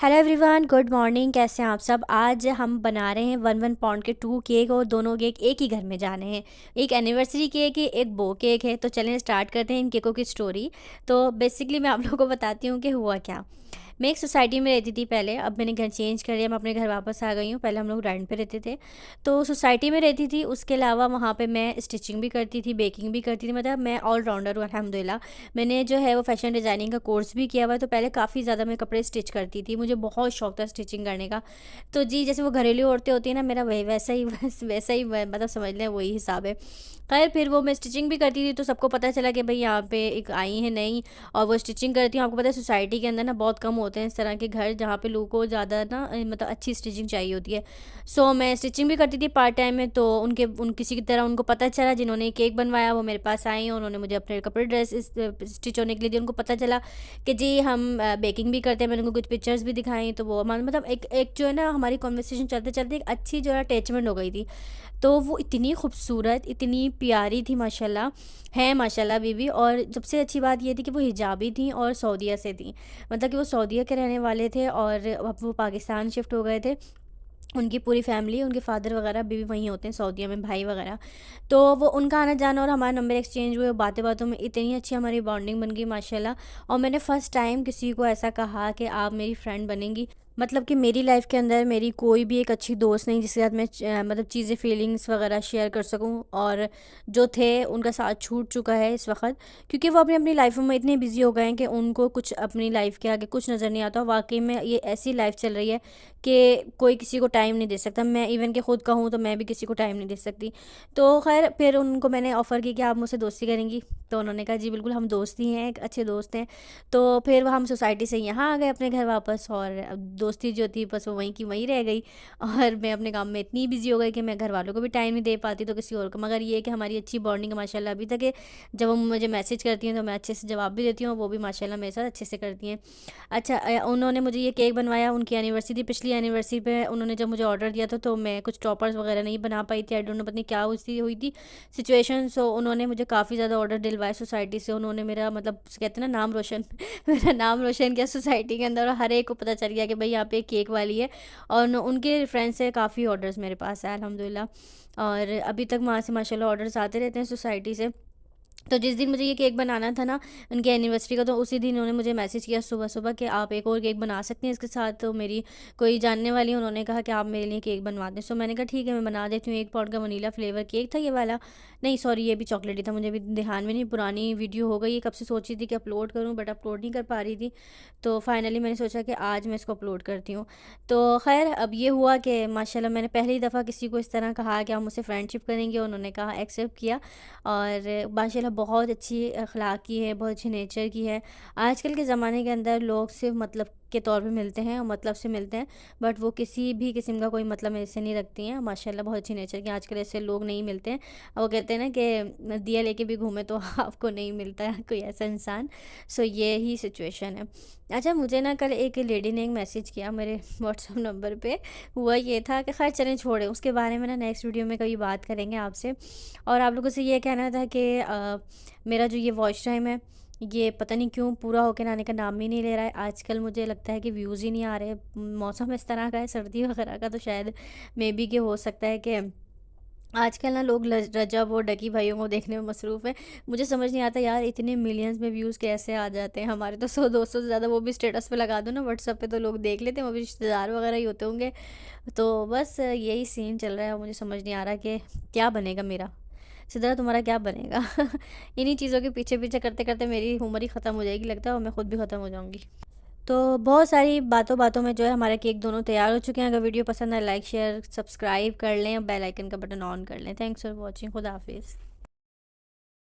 Hello everyone, good morning. कैसे हैं आप सब। आज हम बना रहे हैं 1 पाउंड के 2 केक और दोनों केक एक ही घर में जाने हैं। एक एनिवर्सरी केक है, एक बो केक है। तो चलें स्टार्ट करते हैं इन केकों की स्टोरी। तो बेसिकली मैं आप लोगों को बताती हूँ कि हुआ क्या। मैं एक सोसाइटी में रहती थी पहले, अब मैंने घर चेंज कर लिया, मैं अपने घर वापस आ गई हूँ। पहले हम लोग रेंट पे रहते थे, तो सोसाइटी में रहती थी। उसके अलावा वहाँ पे मैं स्टिचिंग भी करती थी, बेकिंग भी करती थी। मतलब मैं ऑलराउंडर हूँ अल्हम्दुलिल्लाह। मैंने जो है वो फैशन डिज़ाइनिंग का कोर्स भी किया हुआ है। तो पहले काफ़ी ज़्यादा मैं कपड़े स्टिच करती थी, मुझे बहुत शौक था स्टिचिंग करने का। तो जी, जैसे वो घरेलू औरतें होती हैं ना, मेरा वही वैसा ही मतलब समझ लें वही हिसाब है। खैर, फिर वो मैं स्टिचिंग भी करती थी, तो सबको पता चला कि भाई यहाँ पे एक आई है नई और वो स्टिचिंग करती हूँ। आपको पता है सोसाइटी के अंदर ना बहुत कम होते हैं इस तरह के घर जहाँ पे लोगों को ज़्यादा ना मतलब अच्छी स्टिचिंग चाहिए होती है। सो मैं स्टिचिंग भी करती थी पार्ट टाइम में। तो उन किसी की तरह उनको पता चला, जिन्होंने केक बनवाया वो मेरे पास आई और उन्होंने मुझे अपने कपड़े ड्रेस स्टिच होने के लिए दिए। उनको पता चला कि जी हम बेकिंग भी करते हैं। मैंने उनको कुछ पिक्चर्स भी दिखाई, तो वो मतलब एक एक जो है ना हमारी कॉन्वर्सेशन चलते चलते एक अच्छी जो है अटैचमेंट हो गई थी। तो वो इतनी खूबसूरत, इतनी प्यारी थी माशाल्लाह, है माशाल्लाह बीवी। और सबसे अच्छी बात ये थी कि वो हिजाबी थी और सऊदीया से थी। मतलब कि वो सऊदीया के रहने वाले थे और अब वो पाकिस्तान शिफ्ट हो गए थे। उनकी पूरी फैमिली, उनके फादर वगैरह भी वहीं होते हैं सऊदीया में, भाई वगैरह। तो वो उनका आना जाना और हमारा नंबर एक्सचेंज हुए। बातें बातों में इतनी अच्छी हमारी बॉन्डिंग बन गई माशाल्लाह। और मैंने फ़र्स्ट टाइम किसी को ऐसा कहा कि आप मेरी फ्रेंड बनेंगी। मतलब कि मेरी लाइफ के अंदर मेरी कोई भी एक अच्छी दोस्त नहीं जिसके साथ मैं मतलब चीज़ें फीलिंग्स वगैरह शेयर कर सकूं। और जो थे उनका साथ छूट चुका है इस वक्त, क्योंकि वो अपनी अपनी लाइफ में इतने बिजी हो गए हैं कि उनको कुछ अपनी लाइफ के आगे कुछ नज़र नहीं आता। वाकई में ये ऐसी लाइफ चल रही है कि कोई किसी को टाइम नहीं दे सकता। मैं इवन के खुद कहूँ तो मैं भी किसी को टाइम नहीं दे सकती। तो खैर, फिर उनको मैंने ऑफ़र की कि आप मुझसे दोस्ती करेंगी। तो उन्होंने कहा जी बिल्कुल, हम दोस्त ही हैं, एक अच्छे दोस्त हैं। तो फिर हम सोसाइटी से यहाँ आ गए अपने घर वापस, और अब दोस्ती जो थी बस वो वहीं की वहीं रह गई। और मैं अपने काम में इतनी बिजी हो गई कि मैं घर वालों को भी टाइम नहीं दे पाती तो किसी और को। मगर ये है कि हमारी अच्छी बॉन्डिंग माशाल्लाह अभी तक है। जब वो मुझे मैसेज करती हैं तो मैं अच्छे से जवाब भी देती हूँ, वो भी माशाल्लाह मेरे साथ अच्छे से करती हैं। अच्छा, उन्होंने मुझे ये केक बनवाया, उनकी एनिवर्सरी थी, पिछली एनिवर्सरी पे उन्होंने जब मुझे ऑर्डर दिया था तो मैं कुछ टॉपर्स वगैरह नहीं बना पाई थी। आई डोंट नो, पता नहीं क्या हुई थी सिचुएशन। सो उन्होंने मुझे काफ़ी ज़्यादा ऑर्डर दिलवाए सोसाइटी से। उन्होंने मेरा मतलब कहते हैं ना नाम रोशन मेरा नाम रोशन किया सोसाइटी के अंदर, और हर एक को पता चल गया कि भाई यहाँ पे केक वाली है। और उनके फ्रेंड से काफ़ी ऑर्डर्स मेरे पास है अल्हम्दुलिल्लाह। और अभी तक वहाँ से माशाल्लाह ऑर्डर्स आते रहते हैं सोसाइटी से। तो जिस दिन मुझे ये केक बनाना था ना उनकी एनिवर्सरी का, तो उसी दिन उन्होंने मुझे मैसेज किया सुबह सुबह कि आप एक और केक बना सकती हैं इसके साथ। तो मेरी कोई जानने वाली है, उन्होंने कहा कि आप मेरे लिए केक बनवा दें। सो मैंने कहा ठीक है, मैं बना देती हूँ। 1 पाउंड का वनीला फ्लेवर केक था ये वाला। नहीं सॉरी, ये भी चॉकलेट ही था, मुझे भी ध्यान में नहीं, पुरानी वीडियो हो गई है। कब से सोची थी कि अपलोड करूँ बट अपलोड नहीं कर पा रही थी। तो फाइनली मैंने सोचा कि आज मैं इसको अपलोड करती हूँ। तो खैर, अब ये हुआ कि माशाल्लाह मैंने पहली दफ़ा किसी को इस तरह कहा कि आप मुझसे फ्रेंडशिप करेंगे, उन्होंने कहा एक्सेप्ट किया। और माशाल्लाह बहुत अच्छी अखलाक की है, बहुत अच्छे नेचर की है। आजकल के ज़माने के अंदर लोग सिर्फ मतलब के तौर पे मिलते हैं और मतलब से मिलते हैं, बट वो किसी भी किस्म का कोई मतलब मेरे से नहीं रखती हैं। माशाल्लाह बहुत अच्छी नेचर की। आजकल ऐसे लोग नहीं मिलते हैं। वो कहते हैं ना कि दिया लेके भी घूमे तो आपको नहीं मिलता है कोई ऐसा इंसान। सो ये ही सिचुएशन है। अच्छा, मुझे ना कल एक लेडी ने एक मैसेज किया मेरे व्हाट्सअप नंबर पे। हुआ ये था कि खैर चलें छोड़ें, उसके बारे में ना नेक्स्ट वीडियो में कभी बात करेंगे आपसे। और आप लोगों से ये कहना था कि मेरा जो ये वॉच टाइम है ये पता नहीं क्यों पूरा होकर आने का नाम ही नहीं ले रहा है। आजकल मुझे लगता है कि व्यूज़ ही नहीं आ रहे। मौसम इस तरह का है, सर्दी वगैरह का, तो शायद मे बी कि हो सकता है कि आजकल ना लोग रजब और डकी भाइयों को देखने में मसरूफ़ है। मुझे समझ नहीं आता यार, इतने मिलियंस में व्यूज़ कैसे आ जाते हैं। हमारे तो 100-200 से ज़्यादा, वो भी स्टेटस पे लगा दो ना व्हाट्सएप पे तो लोग देख लेते हैं, वो भी रिश्तेदार वगैरह ही होते होंगे। तो बस यही सीन चल रहा है। मुझे समझ नहीं आ रहा कि क्या बनेगा मेरा, सिद्रा तुम्हारा क्या बनेगा। इन्हीं चीज़ों के पीछे पीछे करते करते मेरी उम्र ही ख़त्म हो जाएगी लगता है, और मैं खुद भी ख़त्म हो जाऊँगी। तो बहुत सारी बातों बातों में जो है हमारे केक दोनों तैयार हो चुके हैं। अगर वीडियो पसंद आए लाइक शेयर सब्सक्राइब कर लें और बेल आइकन का बटन ऑन कर लें। Thanks for watching. खुदा हाफिज़।